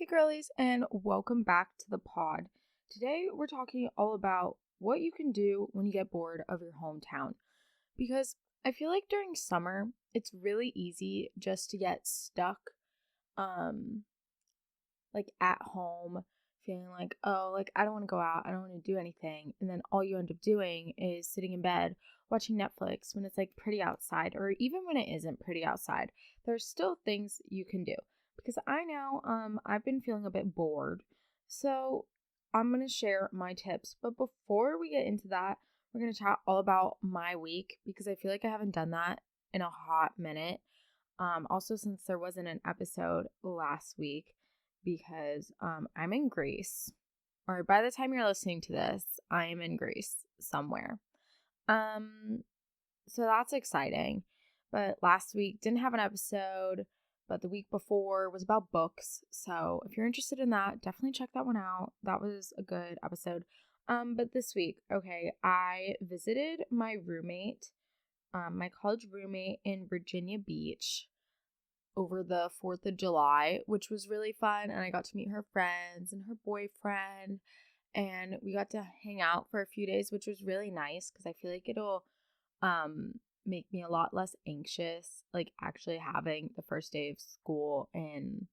Hey girlies, and welcome back to the pod. Today we're talking all about what you can do when you get bored of your hometown. Because I feel like during summer, it's really easy just to get stuck um like at home, feeling like, oh, like I don't want to go out, I don't want to do anything. And then all you end up doing is sitting in bed watching Netflix when it's like pretty outside, or even when it isn't pretty outside. There's still things you can do. Because I know I've been feeling a bit bored. So I'm gonna share my tips. But before we get into that, we're gonna chat all about my week because I feel like I haven't done that in a hot minute. Also, since there wasn't an episode last week, because I'm in Greece, or by the time you're listening to this, I am in Greece somewhere. So that's exciting. But last week didn't have an episode, but the week before was about books. So if you're interested in that, definitely check that one out. That was a good episode. But this week, okay, I visited my roommate, my college roommate in Virginia Beach over the 4th of July, which was really fun. And I got to meet her friends and her boyfriend. And we got to hang out for a few days, which was really nice because I feel like it'll make me a lot less anxious, like actually having the first day of school and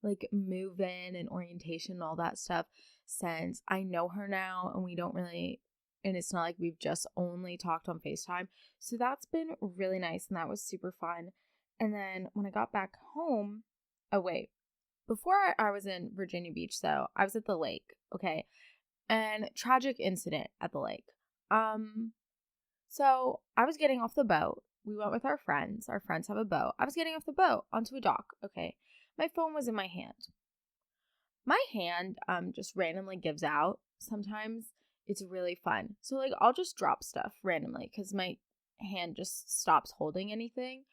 like move in and orientation and all that stuff, since I know her now and we don't really, and it's not like we've just only talked on FaceTime. So that's been really nice and that was super fun. And then when I got back home, oh wait, before I was in Virginia Beach though, I was at the lake, okay? And tragic incident at the lake. So I was getting off the boat. We went with our friends. Our friends have a boat. I was getting off the boat onto a dock. Okay. My phone was in my hand. My hand just randomly gives out. Sometimes it's really fun. So like I'll just drop stuff randomly because my hand just stops holding anything.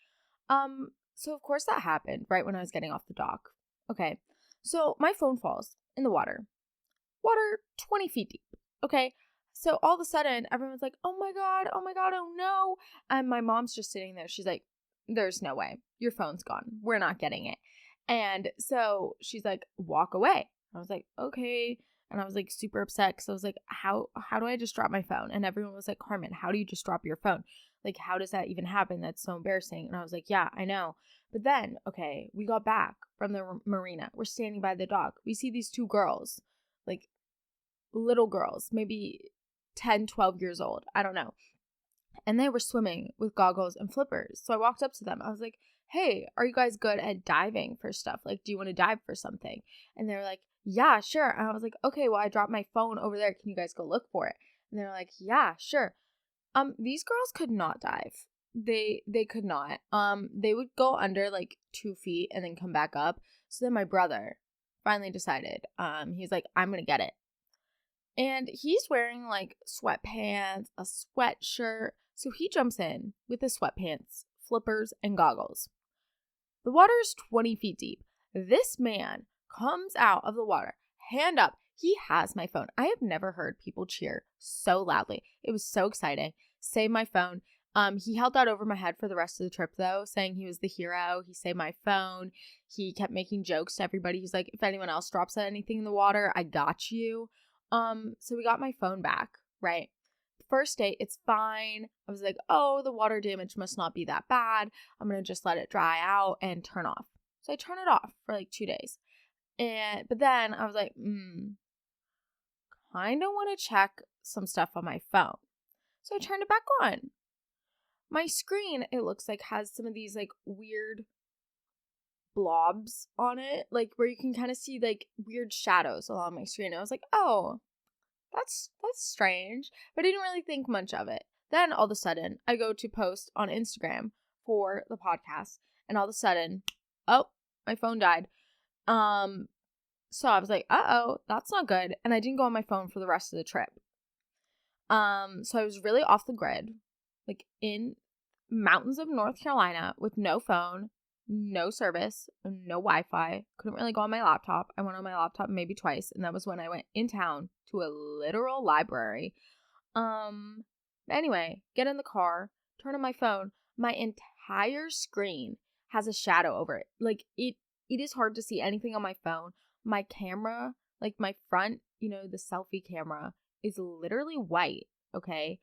So of course that happened right when I was getting off the dock. Okay. So my phone falls in the water. Water 20 feet deep. Okay. So all of a sudden, everyone's like, oh my God, oh no. And my mom's just sitting there. She's like, there's no way. Your phone's gone. We're not getting it. And so she's like, walk away. I was like, okay. And I was like super upset because I was like, how do I just drop my phone? And everyone was like, Carmen, how do you just drop your phone? Like, how does that even happen? That's so embarrassing. And I was like, yeah, I know. But then, okay, we got back from the marina. We're standing by the dock. We see these two girls, like little girls, maybe 10, 12 years old. I don't know. And they were swimming with goggles and flippers. So I walked up to them. I was like, hey, are you guys good at diving for stuff? Like, do you want to dive for something? And they were like, yeah, sure. And I was like, okay, well, I dropped my phone over there. Can you guys go look for it? And they were like, yeah, sure. These girls could not dive. They could not. They would go under like 2 feet and then come back up. So then my brother finally decided, he's like, I'm gonna get it. And he's wearing like sweatpants, a sweatshirt. So he jumps in with his sweatpants, flippers, and goggles. The water is 20 feet deep. This man comes out of the water, hand up. He has my phone. I have never heard people cheer so loudly. It was so exciting. Saved my phone. He held that over my head for the rest of the trip though, saying he was the hero. He saved my phone. He kept making jokes to everybody. He's like, if anyone else drops anything in the water, I got you. So we got my phone back, right? First day, it's fine. I was like, oh, the water damage must not be that bad. I'm going to just let it dry out and turn off. So I turn it off for like 2 days. But then I was like, kind of want to check some stuff on my phone. So I turned it back on. My screen, it looks like, has some of these like weird blobs on it, like where you can kind of see like weird shadows along my screen. I was like, oh, that's strange, but I didn't really think much of it. Then all of a sudden I go to post on Instagram for the podcast, and all of a sudden, oh, my phone died. So I was like, uh-oh, that's not good. And I didn't go on my phone for the rest of the trip. So I was really off the grid, like in mountains of North Carolina with no phone, no service, no Wi-Fi. Couldn't really go on my laptop. I went on my laptop maybe twice, and that was when I went in town to a literal library. Anyway, get in the car, turn on my phone. My entire screen has a shadow over it. Like it is hard to see anything on my phone. my camera, like my front, the selfie camera is literally white, okay?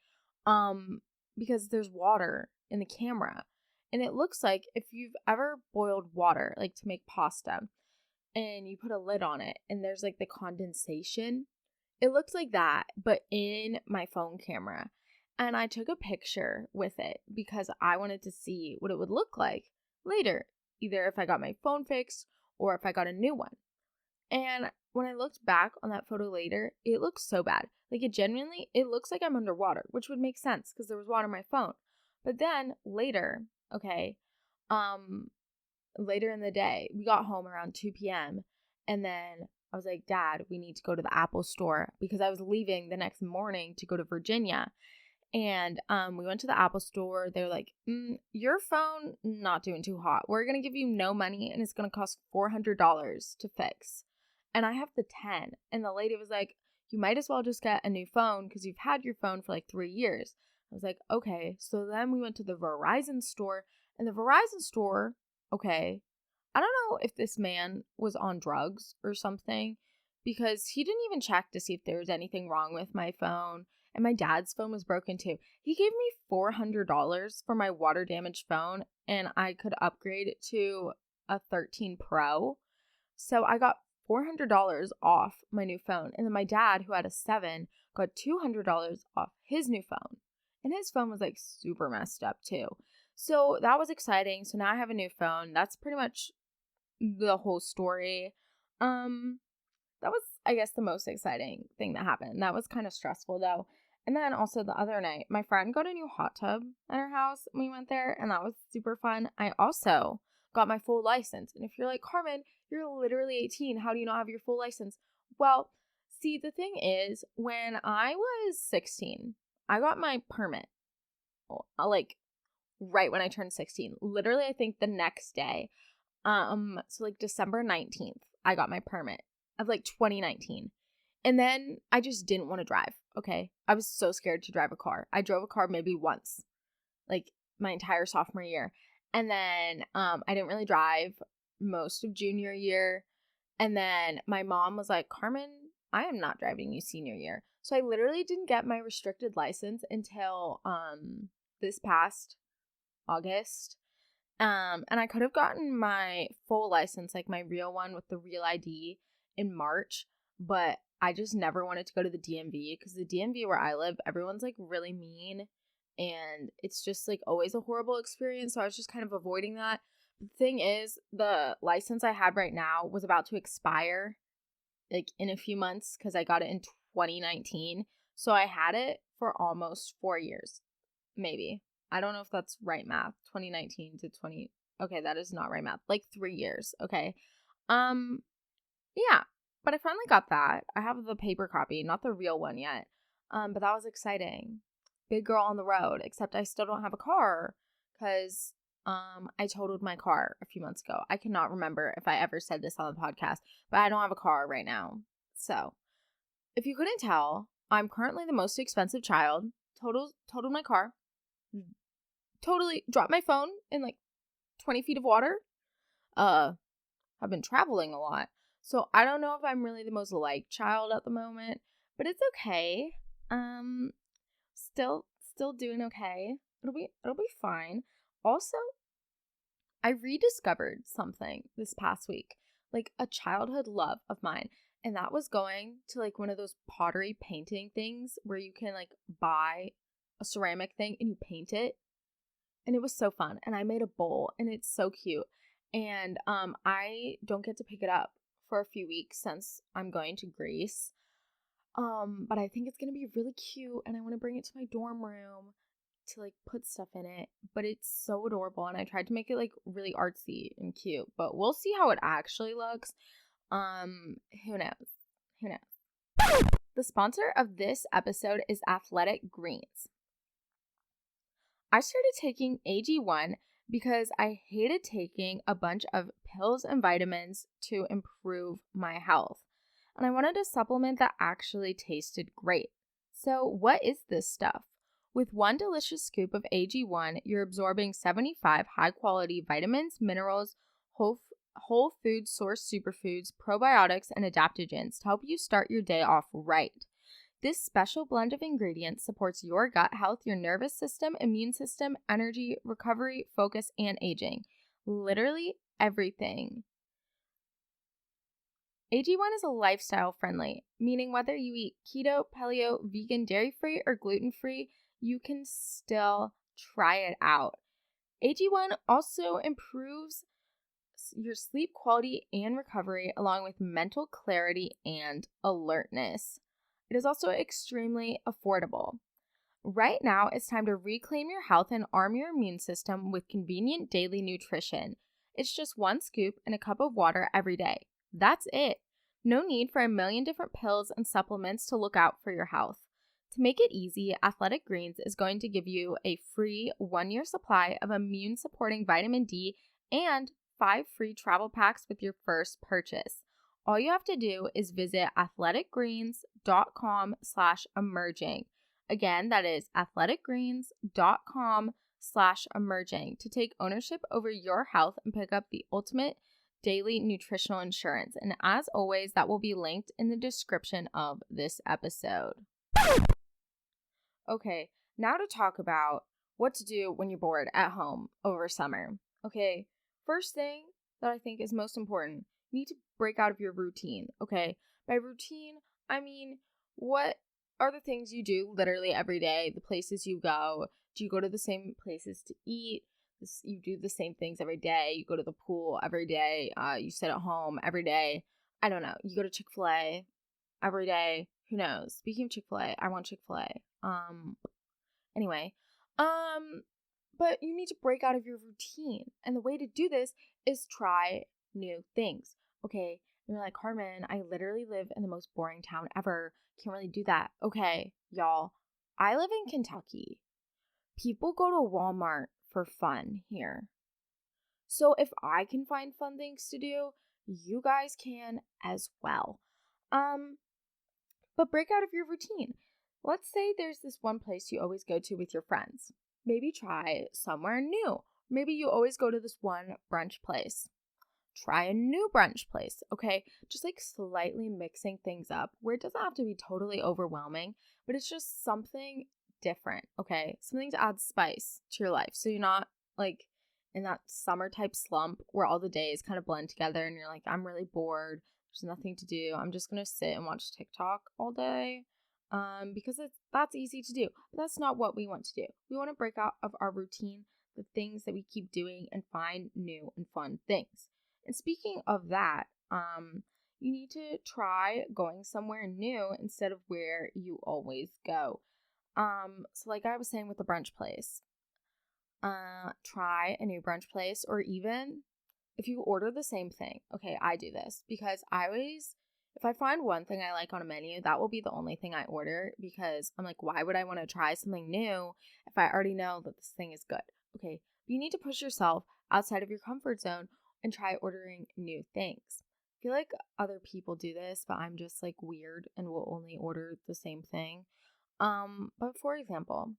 Because there's water in the camera. And it looks like if you've ever boiled water, like to make pasta, and you put a lid on it and there's like the condensation, it looks like that, but in my phone camera. And I took a picture with it because I wanted to see what it would look like later, either if I got my phone fixed or if I got a new one. And when I looked back on that photo later, it looks so bad. Like it looks like I'm underwater, which would make sense because there was water on my phone. But then later, okay, later in the day, we got home around 2 p.m. and then I was like, Dad, we need to go to the Apple store because I was leaving the next morning to go to Virginia. And we went to the Apple store. They're like, your phone not doing too hot. We're going to give you no money and it's going to cost $400 to fix. And I have the 10. And the lady was like, you might as well just get a new phone because you've had your phone for like 3 years. I was like, okay. So then we went to the Verizon store. And the Verizon store, okay, I don't know if this man was on drugs or something because he didn't even check to see if there was anything wrong with my phone. And my dad's phone was broken too. He gave me $400 for my water damaged phone and I could upgrade it to a 13 Pro. So I got $400 off my new phone. And then my dad, who had a 7, got $200 off his new phone. And his phone was like super messed up too. So that was exciting. So now I have a new phone. That's pretty much the whole story. That was, I guess, the most exciting thing that happened. That was kind of stressful though. And then also the other night, my friend got a new hot tub at her house. We went there and that was super fun. I also got my full license. And if you're like, Carmen, you're literally 18. How do you not have your full license? Well, see, the thing is, when I was 16, I got my permit. Like right when I turned 16. Literally, I think the next day. So like December 19th, I got my permit of like 2019. And then I just didn't want to drive, okay? I was so scared to drive a car. I drove a car maybe once, like my entire sophomore year. And then I didn't really drive most of junior year. And then my mom was like, Carmen, I am not driving you senior year. So I literally didn't get my restricted license until this past August. And I could have gotten my full license, like my real one with the real ID, in March, but I just never wanted to go to the DMV because the DMV where I live, everyone's like really mean and it's just like always a horrible experience. So I was just kind of avoiding that. The thing is, the license I had right now was about to expire like in a few months because I got it in 2019. So I had it for almost 4 years, maybe. I don't know if that's right math. 2019 to 20. Okay, that is not right math. Like 3 years. Okay. Yeah. But I finally got that. I have the paper copy, not the real one yet. But that was exciting. Big girl on the road, except I still don't have a car because I totaled my car a few months ago. I cannot remember if I ever said this on the podcast, but I don't have a car right now. So, if you couldn't tell, I'm currently the most expensive child. Totaled my car. Totally dropped my phone in like 20 feet of water. I've been traveling a lot. So I don't know if I'm really the most liked child at the moment, but it's okay. Still doing okay. It'll be fine. Also, I rediscovered something this past week, like a childhood love of mine, and that was going to like one of those pottery painting things where you can like buy a ceramic thing and you paint it. And it was so fun. And I made a bowl and it's so cute. And I don't get to pick it up for a few weeks since I'm going to Greece. But I think it's gonna be really cute and I want to bring it to my dorm room to like put stuff in it. But it's so adorable and I tried to make it like really artsy and cute. But we'll see how it actually looks. Who knows? The sponsor of this episode is Athletic Greens. I started taking AG1 because I hated taking a bunch of pills and vitamins to improve my health. And I wanted a supplement that actually tasted great. So what is this stuff? With one delicious scoop of AG1, you're absorbing 75 high-quality vitamins, minerals, whole whole food source superfoods, probiotics, and adaptogens to help you start your day off right. This special blend of ingredients supports your gut health, your nervous system, immune system, energy, recovery, focus, and aging. Literally everything. AG1 is a lifestyle friendly, meaning whether you eat keto, paleo, vegan, dairy-free, or gluten-free, you can still try it out. AG1 also improves your sleep quality and recovery, along with mental clarity and alertness. It is also extremely affordable. Right now, it's time to reclaim your health and arm your immune system with convenient daily nutrition. It's just one scoop in a cup of water every day. That's it. No need for a million different pills and supplements to look out for your health. To make it easy, Athletic Greens is going to give you a free 1-year supply of immune supporting vitamin D and 5 free travel packs with your first purchase. All you have to do is visit athleticgreens.com/emerging. Again, that is athleticgreens.com/emerging to take ownership over your health and pick up the ultimate daily nutritional insurance. And as always, that will be linked in the description of this episode. Okay, now to talk about what to do when you're bored at home over summer. Okay, first thing that I think is most important, you need to break out of your routine. Okay, by routine, I mean, what are the things you do literally every day, the places you go? Do you go to the same places to eat? You do the same things every day. You go to the pool every day. You sit at home every day. I don't know. You go to Chick-fil-A every day. Who knows? Speaking of Chick-fil-A, I want Chick-fil-A. Anyway, but you need to break out of your routine. And the way to do this is try new things. Okay. And you're like, Carmen, I literally live in the most boring town ever. Can't really do that. Okay, y'all. I live in Kentucky. People go to Walmart for fun here. So if I can find fun things to do, you guys can as well. But break out of your routine. Let's say there's this one place you always go to with your friends. Maybe try somewhere new. Maybe you always go to this one brunch place. Try a new brunch place, okay? Just like slightly mixing things up where it doesn't have to be totally overwhelming, but it's just something different, okay? Something to add spice to your life so you're not like in that summer type slump where all the days kind of blend together and you're like, I'm really bored. There's nothing to do. I'm just going to sit and watch TikTok all day because that's easy to do. But that's not what we want to do. We want to break out of our routine, the things that we keep doing, and find new and fun things. And speaking of that, you need to try going somewhere new instead of where you always go. So like I was saying with the brunch place, try a new brunch place, or even if you order the same thing. Okay, I do this because if I find one thing I like on a menu, that will be the only thing I order because I'm like, why would I want to try something new if I already know that this thing is good? Okay, you need to push yourself outside of your comfort zone and try ordering new things. I feel like other people do this, but I'm just like weird and will only order the same thing. But for example,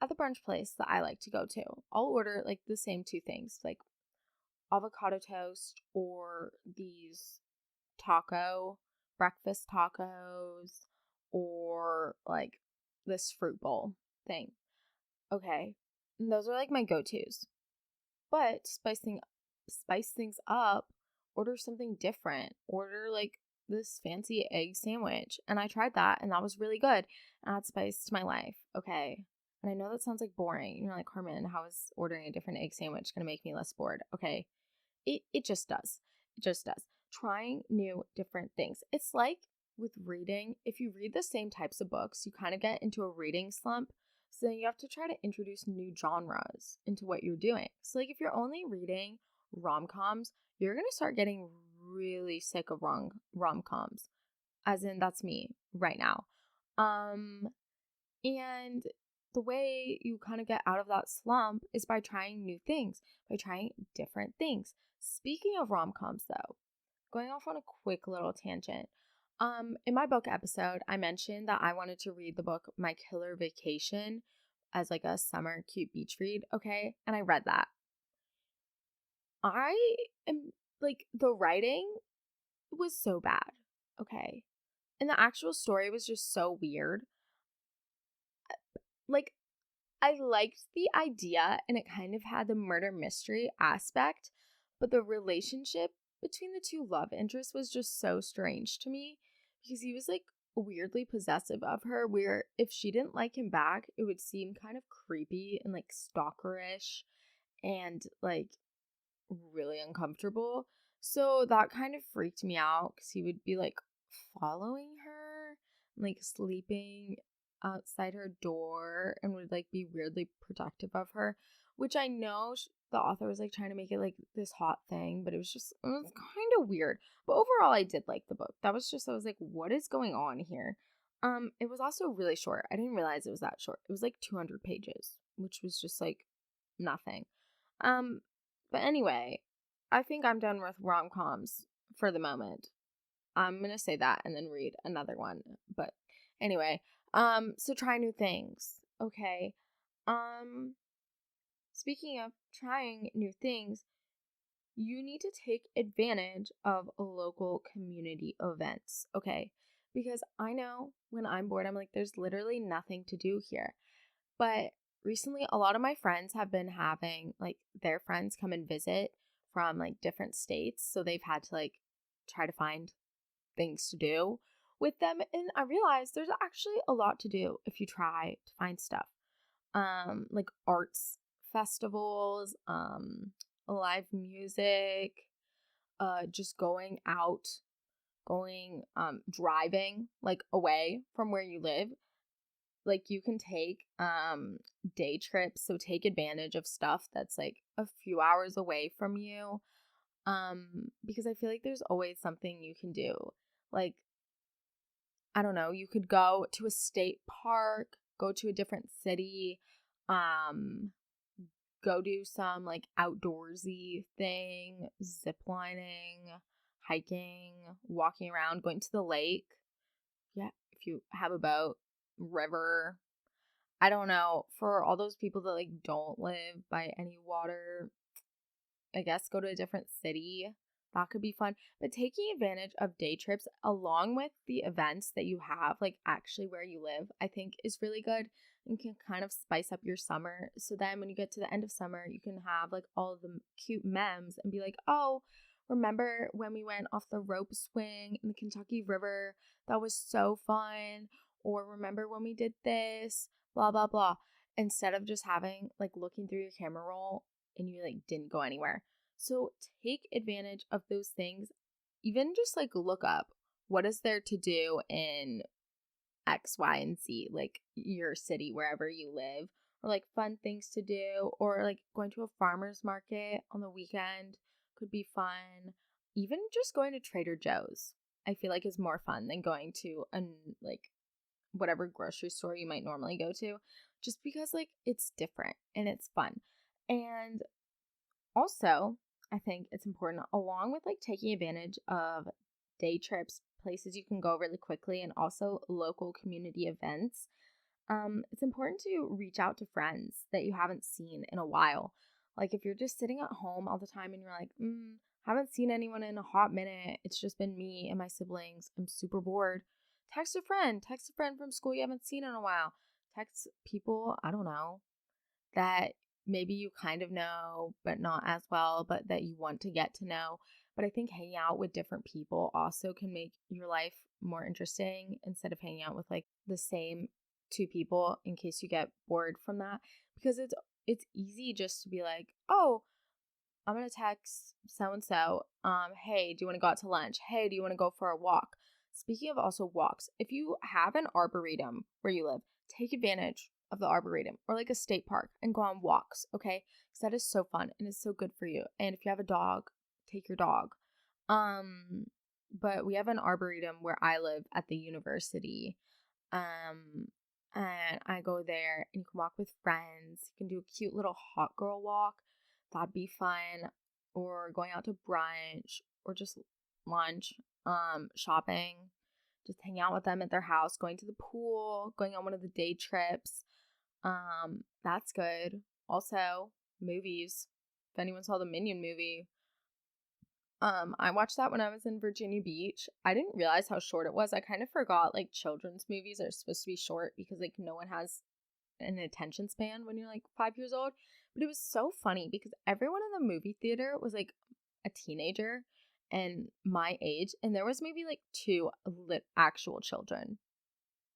at the brunch place that I like to go to, I'll order like the same two things, like avocado toast or these breakfast tacos, or like this fruit bowl thing. Okay. And those are like my go-tos. But to spice things up, order something different. Order like this fancy egg sandwich. And I tried that and that was really good. And add spice to my life. Okay. And I know that sounds like boring. You're like, Carmen, how is ordering a different egg sandwich going to make me less bored? Okay. It just does. It just does. Trying new, different things. It's like with reading. If you read the same types of books, you kind of get into a reading slump. So then you have to try to introduce new genres into what you're doing. So like if you're only reading rom-coms, you're going to start getting really sick of rom-coms. As in, that's me right now. And the way you kind of get out of that slump is by trying new things, by trying different things. Speaking of rom-coms though, going off on a quick little tangent. In my book episode, I mentioned that I wanted to read the book My Killer Vacation as like a summer cute beach read, okay? And I read that. I am like, the writing was so bad, okay? And the actual story was just so weird. Like, I liked the idea and it kind of had the murder mystery aspect, but the relationship between the two love interests was just so strange to me because he was like weirdly possessive of her, where if she didn't like him back, it would seem kind of creepy and like stalkerish and like really uncomfortable. So that kind of freaked me out because he would be like following her, like sleeping outside her door, and would like be weirdly protective of her, which I know the author was like trying to make it like this hot thing, but it was kind of weird. But overall, I did like the book. That was just, I was like, what is going on here? It was also really short. I didn't realize it was that short. It was like 200 pages, which was just like nothing. Um, but anyway, I think I'm done with rom-coms for the moment. I'm gonna say that and then read another one. But anyway, so try new things. Okay. Um, Speaking of trying new things, you need to take advantage of local community events, okay? Because I know when I'm bored, I'm like, there's literally nothing to do here. But recently, a lot of my friends have been having like their friends come and visit from like different states. So they've had to like try to find things to do with them. And I realized there's actually a lot to do if you try to find stuff. Like arts festivals, live music, just going out, driving like away from where you live. Like you can take day trips, so take advantage of stuff that's like a few hours away from you, because I feel like there's always something you can do. Like, I don't know, you could go to a state park, go to a different city, um go do some like outdoorsy thing, zip lining, hiking, walking around, going to the lake. Yeah, if you have a boat, river. I don't know. For all those people that like don't live by any water, I guess go to a different city. That could be fun. But taking advantage of day trips along with the events that you have, like actually where you live, I think is really good and can kind of spice up your summer. So then when you get to the end of summer, you can have like all of the cute memes and be like, oh, remember when we went off the rope swing in the Kentucky River? That was so fun. Or remember when we did this? Blah, blah, blah. Instead of just having like looking through your camera roll and you like didn't go anywhere. So take advantage of those things. Even just like look up what is there to do in X, Y, and Z, like your city, wherever you live, or like fun things to do, or like going to a farmer's market on the weekend could be fun. Even just going to Trader Joe's, I feel like is more fun than going to like whatever grocery store you might normally go to, just because like it's different and it's fun. And also, I think it's important, along with like taking advantage of day trips, places you can go really quickly, and also local community events. It's important to reach out to friends that you haven't seen in a while. Like if you're just sitting at home all the time and you're like, haven't seen anyone in a hot minute. It's just been me and my siblings. I'm super bored. Text a friend. Text a friend from school you haven't seen in a while. Text people, I don't know, that maybe you kind of know, but not as well, but that you want to get to know. But I think hanging out with different people also can make your life more interesting instead of hanging out with like the same two people in case you get bored from that. Because it's easy just to be like, oh, I'm gonna text so and so, hey, do you want to go out to lunch? Hey, do you want to go for a walk? Speaking of also walks, if you have an arboretum where you live, take advantage of the arboretum or like a state park and go on walks, okay? Because that is so fun and it's so good for you. And if you have a dog, take your dog. Um, but we have an arboretum where I live at the university. Um, and I go there and you can walk with friends. You can do a cute little hot girl walk. That'd be fun. Or going out to brunch or just lunch, shopping, just hang out with them at their house, going to the pool, going on one of the day trips. That's good. Also, movies. If anyone saw the Minion movie, I watched that when I was in Virginia Beach. I didn't realize how short it was. I kind of forgot like children's movies are supposed to be short because like no one has an attention span when you're like 5 years old. But it was so funny because everyone in the movie theater was like a teenager and my age, and there was maybe like two actual children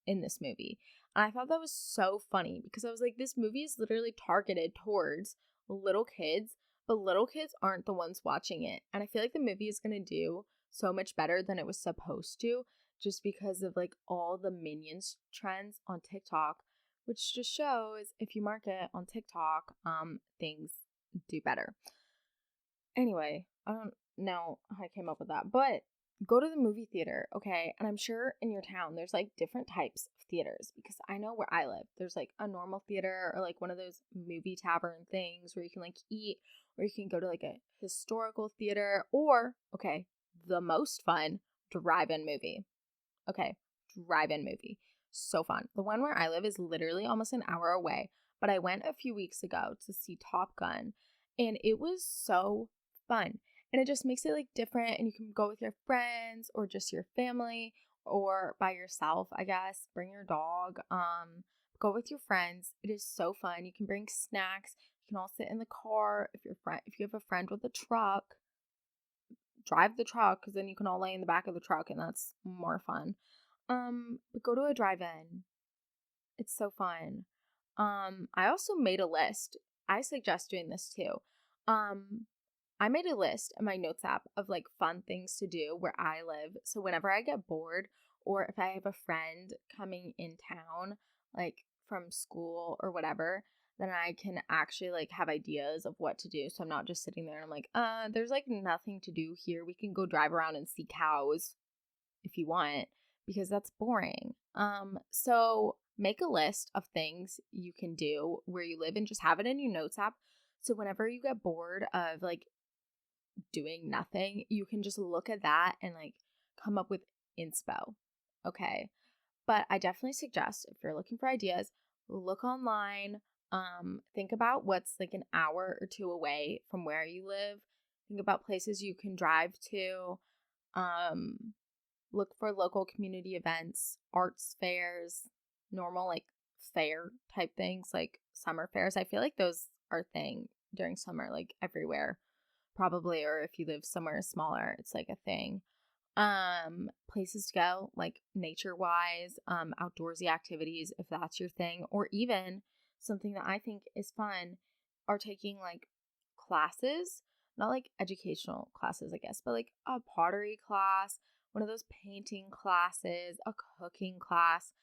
in this movie. And I thought that was so funny because I was like, this movie is literally targeted towards little kids, but little kids aren't the ones watching it. And I feel like the movie is going to do so much better than it was supposed to just because of like all the Minions trends on TikTok, which just shows if you market on TikTok, things do better. Anyway, I don't know how I came up with that, but go to the movie theater, okay? And I'm sure in your town there's like different types of theaters because I know where I live, there's like a normal theater or like one of those movie tavern things where you can like eat, or you can go to like a historical theater, or, okay, the most fun, drive-in movie. Okay, drive-in movie. So fun. The one where I live is literally almost an hour away, but I went a few weeks ago to see Top Gun, and it was so fun. And it just makes it like different, and you can go with your friends or just your family or by yourself, I guess. Bring your dog. Go with your friends. It is so fun. You can bring snacks. You can all sit in the car. If you have a friend with a truck, drive the truck because then you can all lay in the back of the truck and that's more fun. But go to a drive-in. It's so fun. I also made a list. I suggest doing this too. I made a list in my notes app of like fun things to do where I live. So whenever I get bored or if I have a friend coming in town, like from school or whatever, then I can actually like have ideas of what to do. So I'm not just sitting there and I'm like, there's like nothing to do here. We can go drive around and see cows if you want, because that's boring. So make a list of things you can do where you live and just have it in your notes app. So whenever you get bored of like doing nothing, you can just look at that and like come up with inspo. Okay. But I definitely suggest if you're looking for ideas, look online. Think about what's like an hour or two away from where you live. Think about places you can drive to. Look for local community events, arts fairs, normal like fair type things like summer fairs. I feel like those are a thing during summer, like everywhere, probably, or if you live somewhere smaller, it's like a thing. Places to go, like nature wise, outdoorsy activities, if that's your thing, or even something that I think is fun are taking like classes, not like educational classes, I guess, but like a pottery class, one of those painting classes, a cooking class,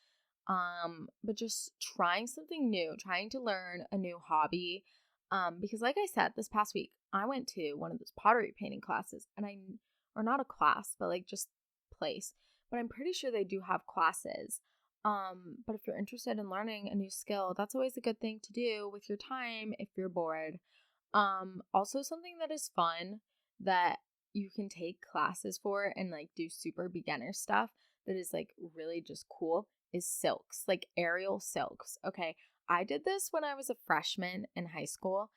but just trying something new, trying to learn a new hobby. Because like I said, this past week, I went to one of those pottery painting classes or not a class, but like just place. But I'm pretty sure they do have classes. But if you're interested in learning a new skill, that's always a good thing to do with your time if you're bored. Also something that is fun that you can take classes for and like do super beginner stuff that is like really just cool is silks, like aerial silks. Okay. I did this when I was a freshman in high school,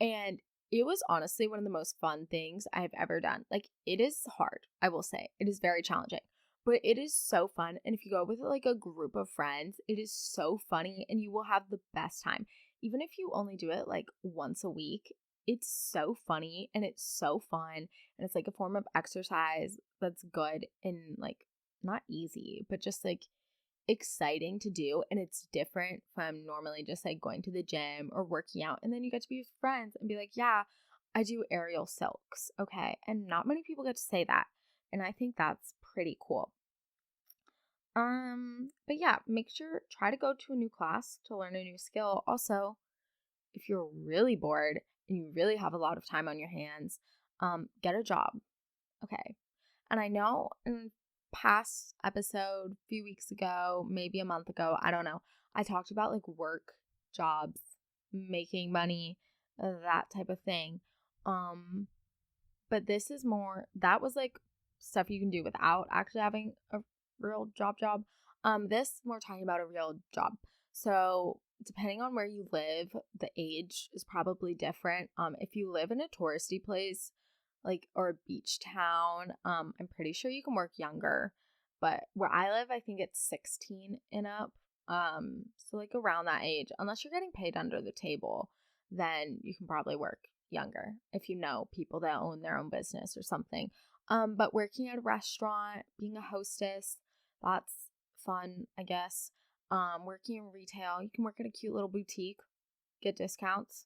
and it was honestly one of the most fun things I've ever done. Like, it is hard, I will say. It is very challenging, but it is so fun. And if you go with like a group of friends, it is so funny and you will have the best time. Even if you only do it like once a week, it's so funny and it's so fun. And it's like a form of exercise that's good and like not easy, but just like exciting to do, and it's different from normally just like going to the gym or working out, and then you get to be with friends and be like, yeah, I do aerial silks. Okay. And not many people get to say that, and I think that's pretty cool. But yeah, make sure try to go to a new class to learn a new skill. Also, if you're really bored and you really have a lot of time on your hands, get a job. Okay. And I know in past episode, a few weeks ago, maybe a month ago, I don't know, I talked about like work, jobs, making money, that type of thing. But this is more, that was like stuff you can do without actually having a real job. This we're talking about a real job. So depending on where you live, the age is probably different. If you live in a touristy place, like, or a beach town. I'm pretty sure you can work younger, but where I live, I think it's 16 and up. So like around that age, unless you're getting paid under the table, then you can probably work younger if you know people that own their own business or something. But working at a restaurant, being a hostess, that's fun, I guess. Working in retail, you can work at a cute little boutique, get discounts.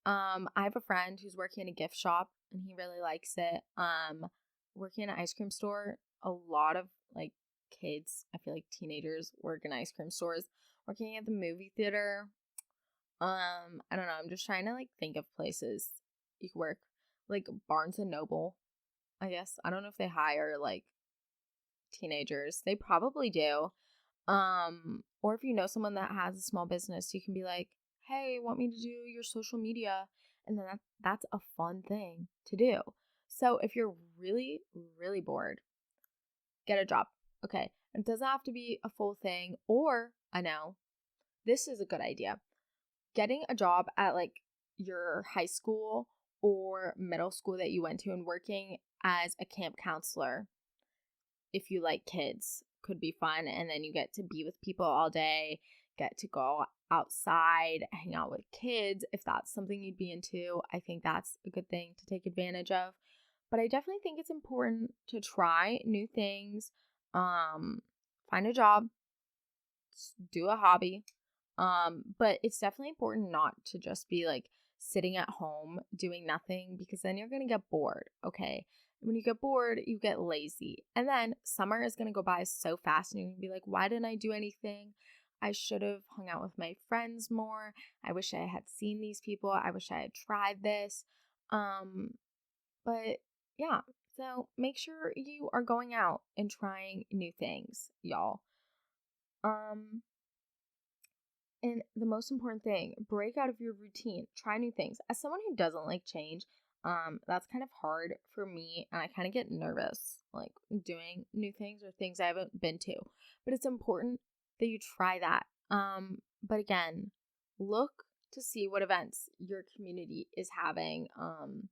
I have a friend who's working in a gift shop and he really likes it. Working in an ice cream store, a lot of like kids, I feel like teenagers work in ice cream stores. Working at the movie theater, I don't know. I'm just trying to like think of places you could work, like Barnes and Noble. I guess I don't know if they hire like teenagers. They probably do. Or if you know someone that has a small business, you can be like, "Hey, want me to do your social media?" And then that's a fun thing to do. So if you're really really bored, get a job. Okay, it doesn't have to be a full thing. Or I know this is a good idea. Getting a job at like your high school or middle school that you went to and working as a camp counselor, if you like kids, could be fun. And then you get to be with people all day, get to go outside, hang out with kids. If that's something you'd be into, I think that's a good thing to take advantage of. But I definitely think it's important to try new things, find a job, do a hobby. But it's definitely important not to just be like sitting at home doing nothing, because then you're gonna get bored, okay? When you get bored, you get lazy. And then summer is gonna go by so fast and you're gonna be like, why didn't I do anything? I should have hung out with my friends more. I wish I had seen these people. I wish I had tried this. Um, but yeah, so make sure you are going out and trying new things, y'all. Um, And the most important thing, break out of your routine, try new things. As someone who doesn't like change, that's kind of hard for me, and I kind of get nervous like doing new things or things I haven't been to. But it's important that you try that. But again, look to see what events your community is having. You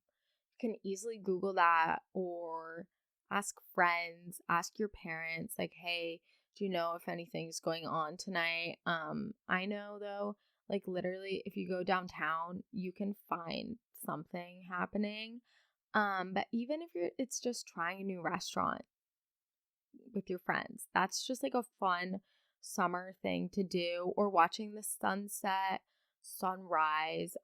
can easily Google that or ask friends, ask your parents, like, hey, do you know if anything's going on tonight? I know though, like literally if you go downtown, you can find something happening. But even if it's just trying a new restaurant with your friends, that's just like a fun summer thing to do, or watching the sunset, sunrise.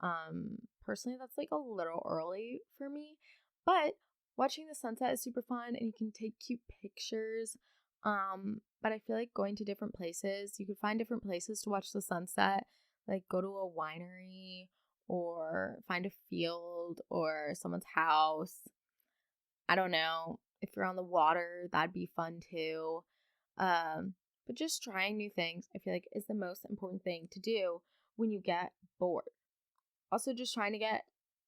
Personally that's like a little early for me, but watching the sunset is super fun and you can take cute pictures. But I feel like going to different places, you could find different places to watch the sunset, like go to a winery or find a field or someone's house. I don't know. If you're on the water, that'd be fun too. But just trying new things, I feel like, is the most important thing to do when you get bored. Also, just trying to get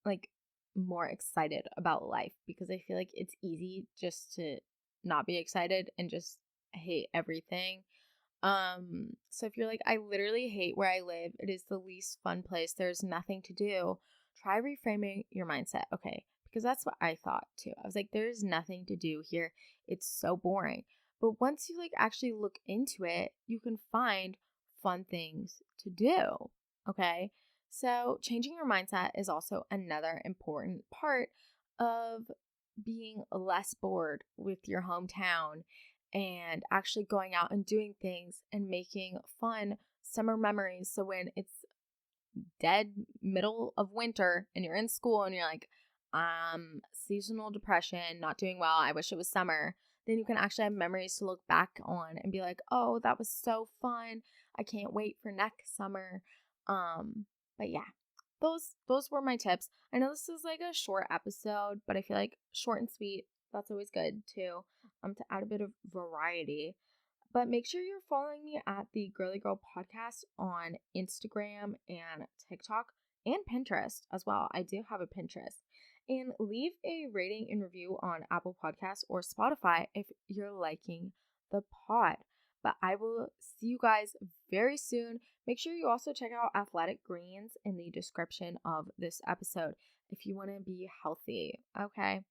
like more excited about life, because I feel like it's easy just to not be excited and just hate everything. So if you're like, I literally hate where I live, it is the least fun place, there's nothing to do, try reframing your mindset, okay? Because that's what I thought too. I was like, there's nothing to do here. It's so boring. But once you like actually look into it, you can find fun things to do, okay? So changing your mindset is also another important part of being less bored with your hometown and actually going out and doing things and making fun summer memories. So when it's dead middle of winter and you're in school and you're like, seasonal depression, not doing well, I wish it was summer, then you can actually have memories to look back on and be like, oh, that was so fun. I can't wait for next summer. But yeah, those were my tips. I know this is like a short episode, but I feel like short and sweet, that's always good too. To add a bit of variety. But make sure you're following me at the Girly Girl Podcast on Instagram and TikTok and Pinterest as well. I do have a Pinterest. And leave a rating and review on Apple Podcasts or Spotify if you're liking the pod. But I will see you guys very soon. Make sure you also check out Athletic Greens in the description of this episode if you want to be healthy. Okay.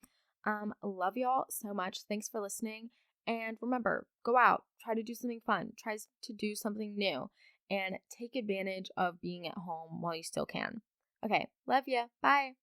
Love y'all so much. Thanks for listening. And remember, go out, try to do something fun, try to do something new, and take advantage of being at home while you still can. Okay, love ya. Bye.